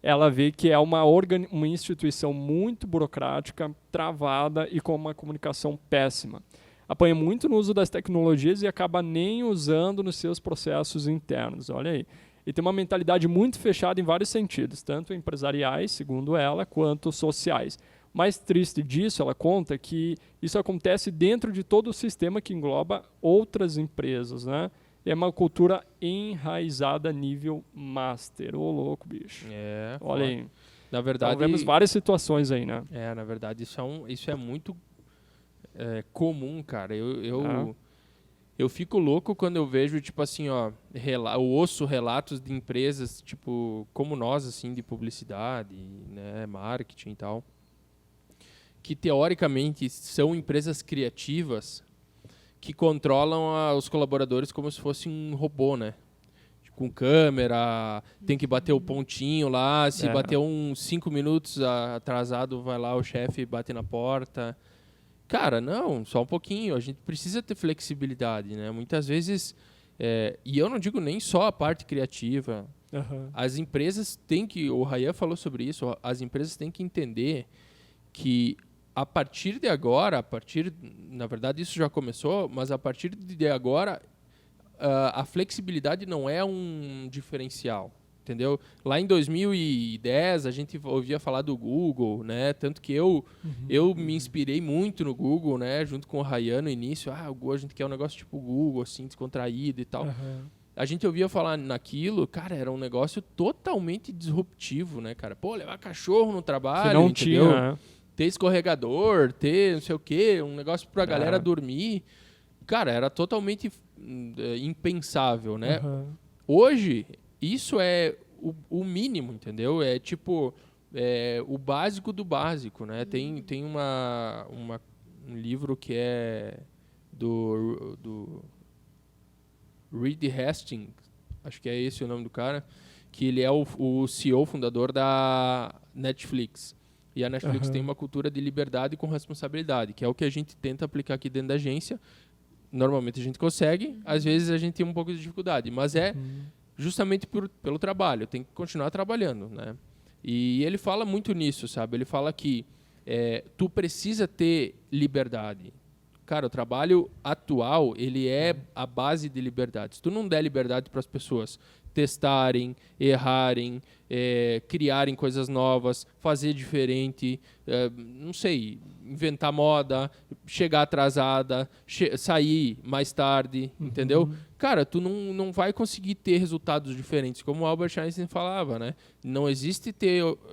Speaker 1: ela vê que é uma instituição muito burocrática, travada e com uma comunicação péssima. Apanha muito no uso das tecnologias e acaba nem usando nos seus processos internos. Olha aí. E tem uma mentalidade muito fechada em vários sentidos, tanto empresariais, segundo ela, quanto sociais. Mais triste disso, ela conta que isso acontece dentro de todo o sistema que engloba outras empresas, né? É uma cultura enraizada nível master. Ô, louco, bicho. Olha aí.
Speaker 2: Na verdade,
Speaker 1: então, vemos várias situações aí, né?
Speaker 2: Na verdade, isso é muito comum, cara. Eu fico louco quando eu vejo, tipo assim, eu ouço relatos de empresas, tipo, como nós, assim, de publicidade, né, marketing e tal, que teoricamente são empresas criativas que controlam os colaboradores como se fosse um robô, né? Com câmera, tem que bater o pontinho lá, se bater uns 5 minutos atrasado, vai lá o chefe bate na porta. Cara, não, só um pouquinho, a gente precisa ter flexibilidade, né? Muitas vezes, e eu não digo nem só a parte criativa, as empresas têm que, o Rayan falou sobre isso, as empresas têm que entender que a partir de agora, na verdade isso já começou, mas a partir de agora, a flexibilidade não é um diferencial, entendeu? Lá em 2010, a gente ouvia falar do Google, né? Tanto que eu me inspirei muito no Google, né? Junto com o Rayan no início. O Google, a gente quer um negócio tipo Google, assim, descontraído e tal. A gente ouvia falar naquilo, cara, era um negócio totalmente disruptivo, né, cara? Pô, levar cachorro no trabalho,
Speaker 1: que não
Speaker 2: entendeu?
Speaker 1: Tinha,
Speaker 2: ter escorregador, ter não sei o quê, um negócio pra galera dormir. Cara, era totalmente impensável, né? Hoje, isso é o mínimo, entendeu? É tipo o básico do básico, né? Tem uma livro que é do Reed Hastings, acho que é esse o nome do cara, que ele é o CEO, fundador da Netflix. E a Netflix tem uma cultura de liberdade com responsabilidade, que é o que a gente tenta aplicar aqui dentro da agência. Normalmente a gente consegue, às vezes a gente tem um pouco de dificuldade, mas é justamente pelo trabalho, tem que continuar trabalhando, né? E ele fala muito nisso, sabe? Ele fala que tu precisa ter liberdade. Cara, o trabalho atual, ele é a base de liberdade. Se tu não der liberdade para as pessoas testarem, errarem, criarem coisas novas, fazer diferente, não sei, inventar moda, chegar atrasada, sair mais tarde, entendeu? Cara, tu não vai conseguir ter resultados diferentes, como o Albert Einstein falava, né? Não existe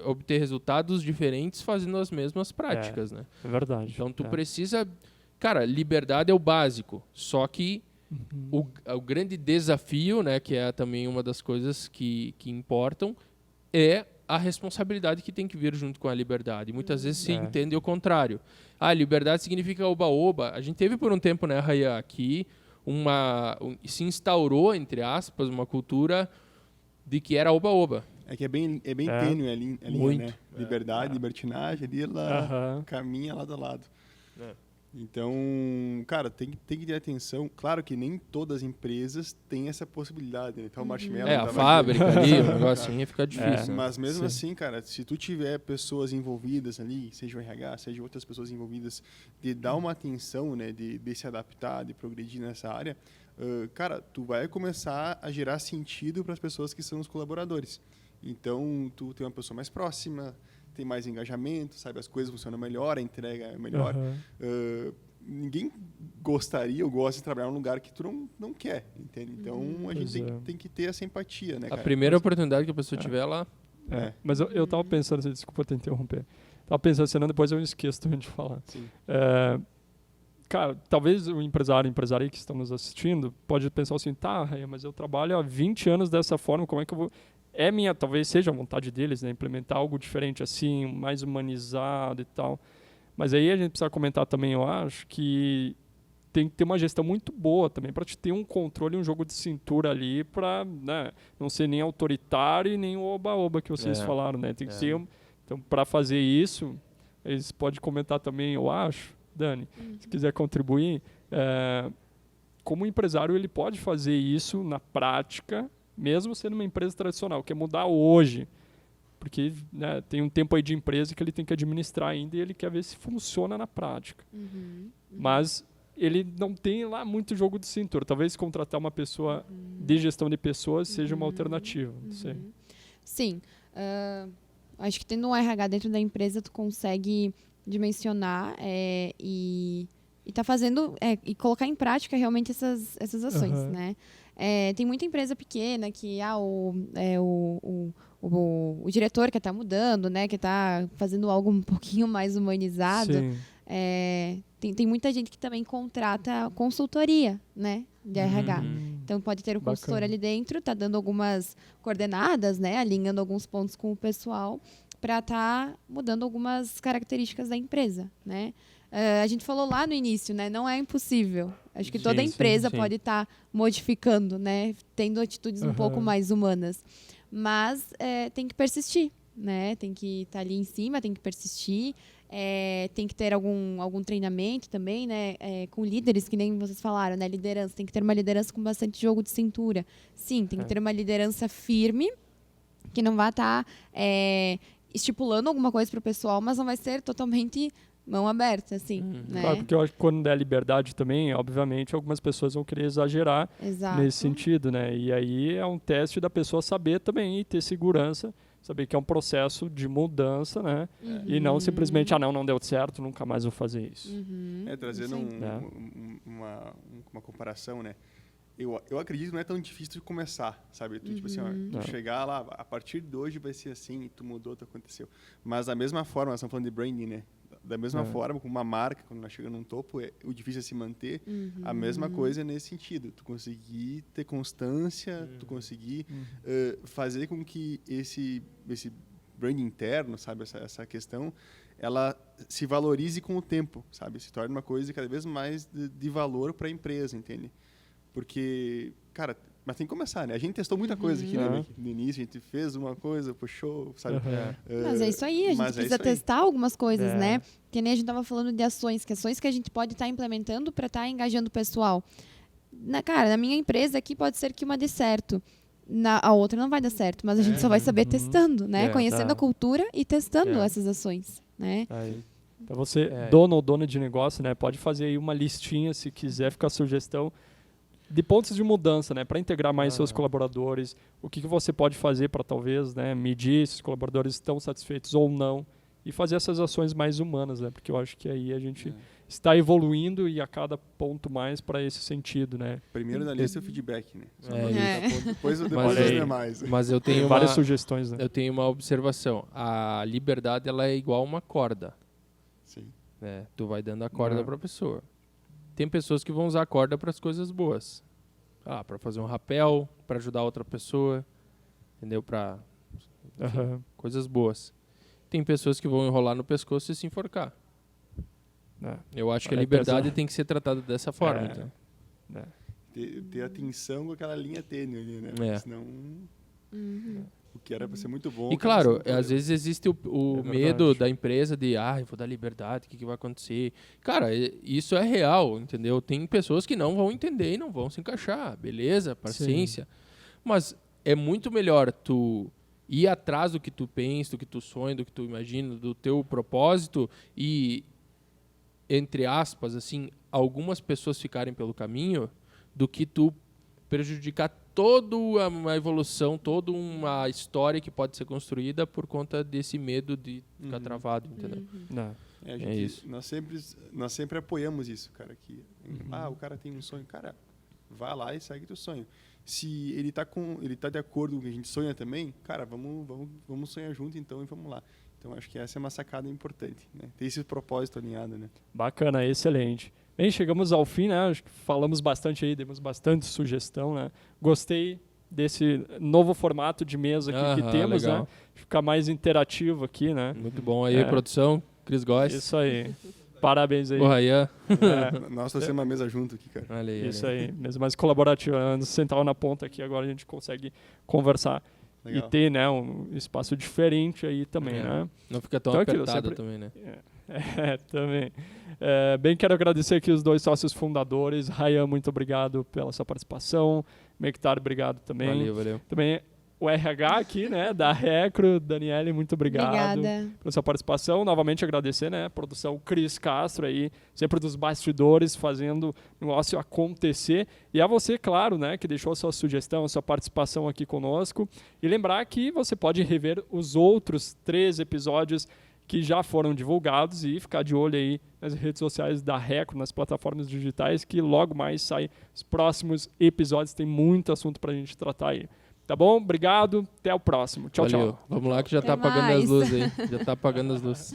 Speaker 2: obter resultados diferentes fazendo as mesmas práticas, né?
Speaker 1: É verdade.
Speaker 2: Então tu precisa... Cara, liberdade é o básico, só que o grande desafio, né, que é também uma das coisas que importam, é a responsabilidade que tem que vir junto com a liberdade. Muitas vezes se entende o contrário. Liberdade significa oba-oba. A gente teve por um tempo, né, Raya, aqui, se instaurou, entre aspas, uma cultura de que era oba-oba.
Speaker 3: É que é bem tênue a linha,
Speaker 2: Muito.
Speaker 3: né? Liberdade, libertinagem, ali ela caminha lado a lado. Então, cara, tem que ter atenção. Claro que nem todas as empresas têm essa possibilidade, né? Então, o Marshmallow...
Speaker 2: a fábrica ali, o negocinho fica difícil.
Speaker 3: Mas mesmo assim, cara, se tu tiver pessoas envolvidas ali, seja o RH, seja outras pessoas envolvidas, de dar uma atenção, né? De se adaptar, de progredir nessa área, cara, tu vai começar a gerar sentido para as pessoas que são os colaboradores. Então, tu tem uma pessoa mais próxima, tem mais engajamento, sabe? As coisas funcionam melhor, a entrega é melhor. Ninguém gostaria ou gosta de trabalhar num lugar que tu não quer, entende? Então, a gente tem que ter essa empatia, né, cara?
Speaker 2: A primeira oportunidade que a pessoa tiver, ela...
Speaker 1: Mas eu tava pensando, desculpa te interromper, tava pensando, senão depois eu esqueço também de falar. Cara, talvez o empresária que estão nos assistindo pode pensar assim, mas eu trabalho há 20 anos dessa forma, como é que eu vou... talvez seja a vontade deles, né, implementar algo diferente assim, mais humanizado e tal. Mas aí a gente precisa comentar também, eu acho, que tem que ter uma gestão muito boa também, para te ter um controle, um jogo de cintura ali, para, né, não ser nem autoritário e nem o oba-oba que vocês falaram, né? Tem que ser então, para fazer isso, eles podem comentar também, eu acho, Dani, se quiser contribuir, como o empresário ele pode fazer isso na prática, mesmo sendo uma empresa tradicional, que é mudar hoje, porque, né, tem um tempo aí de empresa que ele tem que administrar ainda e ele quer ver se funciona na prática. Mas ele não tem lá muito jogo de cintura. Talvez contratar uma pessoa de gestão de pessoas seja uma alternativa. Não sei.
Speaker 4: Sim. Acho que tendo um RH dentro da empresa, tu consegue dimensionar e tá fazendo e colocar em prática realmente essas ações, né? Tem muita empresa pequena que o diretor quer estar mudando, né? Quer estar fazendo algo um pouquinho mais humanizado. Tem muita gente que também contrata consultoria, né? De RH. Então pode ter um consultor ali dentro, tá dando algumas coordenadas, né? Alinhando alguns pontos com o pessoal para estar mudando algumas características da empresa, né? A gente falou lá no início, né? Não é impossível. Acho que toda empresa pode estar modificando, né? Tendo atitudes um pouco mais humanas. Mas tem que persistir, né? Tem que estar ali em cima, tem que persistir. Tem que ter algum treinamento também, né? Com líderes, que nem vocês falaram, né? Liderança. Tem que ter uma liderança com bastante jogo de cintura. Sim, tem que ter uma liderança firme, que não vai estar estipulando alguma coisa para o pessoal, mas não vai ser totalmente... mão aberta, assim, né?
Speaker 1: Claro, porque eu acho que quando der liberdade também, obviamente, algumas pessoas vão querer exagerar nesse sentido, né? E aí é um teste da pessoa saber também e ter segurança, saber que é um processo de mudança, né? E não simplesmente, não deu certo, nunca mais vou fazer isso.
Speaker 3: Trazendo uma comparação, né? Eu acredito que não é tão difícil de começar, sabe? Tipo assim, tu chegar lá, a partir de hoje vai ser assim, tu mudou, tu aconteceu. Mas da mesma forma, nós estamos falando de branding, né? Da mesma forma, com uma marca, quando ela chega num topo, o difícil é se manter. A mesma coisa nesse sentido. Tu conseguir ter constância, tu conseguir fazer com que esse branding interno, sabe? Essa questão, ela se valorize com o tempo, sabe? Se torne uma coisa cada vez mais de valor para a empresa, entende? Porque, cara, mas tem que começar, né? A gente testou muita coisa aqui, né? No início, a gente fez uma coisa, puxou, sabe?
Speaker 4: Mas é isso aí, a gente precisa testar algumas coisas, né? Que nem a gente estava falando de ações que a gente pode estar implementando para estar engajando o pessoal. Cara, na minha empresa aqui pode ser que uma dê certo. A outra não vai dar certo, mas a gente só vai saber testando, né? Conhecendo a cultura e testando essas ações, né?
Speaker 1: Então você, dono ou dona de negócio, né, pode fazer aí uma listinha, se quiser ficar sugestão, de pontos de mudança, né, para integrar mais seus colaboradores, o que você pode fazer para talvez, né, medir se os colaboradores estão satisfeitos ou não, e fazer essas ações mais humanas, né, porque eu acho que aí a gente está evoluindo e a cada ponto mais para esse sentido, né.
Speaker 3: Primeiro da lista é o feedback, né. Depois os demais.
Speaker 2: Mas eu tenho
Speaker 1: várias sugestões, né.
Speaker 2: Eu tenho uma observação. A liberdade, ela é igual uma corda.
Speaker 3: Sim.
Speaker 2: Né? Tu vai dando a corda para a pessoa. Tem pessoas que vão usar a corda para as coisas boas. Para fazer um rapel, para ajudar outra pessoa, entendeu? Para coisas boas. Tem pessoas que vão enrolar no pescoço e se enforcar. Eu acho que a liberdade tem que ser tratada dessa forma. Então.
Speaker 3: Ter atenção com aquela linha tênue ali, né? Senão... O que era para ser muito bom.
Speaker 2: E claro, às vezes existe o medo da empresa de, eu vou dar liberdade, o que vai acontecer? Cara, isso é real, entendeu? Tem pessoas que não vão entender e não vão se encaixar. Beleza, paciência. Mas é muito melhor tu ir atrás do que tu pensa, do que tu sonha, do que tu imagina, do teu propósito e, entre aspas, assim, algumas pessoas ficarem pelo caminho do que tu prejudicar toda uma evolução, toda uma história que pode ser construída por conta desse medo de ficar travado, entendeu?
Speaker 3: É isso. Nós sempre apoiamos isso, cara. Que, o cara tem um sonho. Cara, vai lá e segue teu sonho. Se ele tá de acordo com o que a gente sonha também, cara, vamos sonhar junto então e vamos lá. Então, acho que essa é uma sacada importante, né? Ter esse propósito alinhado, né?
Speaker 1: Bacana, excelente. Bem, chegamos ao fim, né? Acho que falamos bastante aí, demos bastante sugestão, né? Gostei desse novo formato de mesa aqui que temos, legal, né? Ficar mais interativo aqui, né?
Speaker 2: Muito bom aí, produção, Cris Góes.
Speaker 1: Isso aí. Parabéns aí.
Speaker 2: O Rayan.
Speaker 3: Nós temos uma mesa junto aqui, cara.
Speaker 1: Isso aí, mesa mais colaborativa. Sentava na ponta aqui, agora a gente consegue conversar. Legal. E ter, né, um espaço diferente aí também, né?
Speaker 2: Não fica tão apertado também, né?
Speaker 1: Também. Bem, quero agradecer aqui os dois sócios fundadores. Rayan, muito obrigado pela sua participação. Mectar, obrigado também.
Speaker 2: Valeu.
Speaker 1: Também o RH aqui, né, da Recro. Daniele, muito obrigado pela sua participação. Novamente agradecer, né, a produção Cris Castro aí, sempre dos bastidores, fazendo o negócio acontecer. E a você, claro, né, que deixou a sua sugestão, a sua participação aqui conosco. E lembrar que você pode rever os outros 3 episódios que já foram divulgados e ficar de olho aí nas redes sociais da Recro, nas plataformas digitais, que logo mais saem os próximos episódios. Tem muito assunto para a gente tratar aí. Tá bom? Obrigado. Até o próximo. Tchau, tchau.
Speaker 2: Vamos lá que já está apagando as luzes aí. Já está apagando as luzes.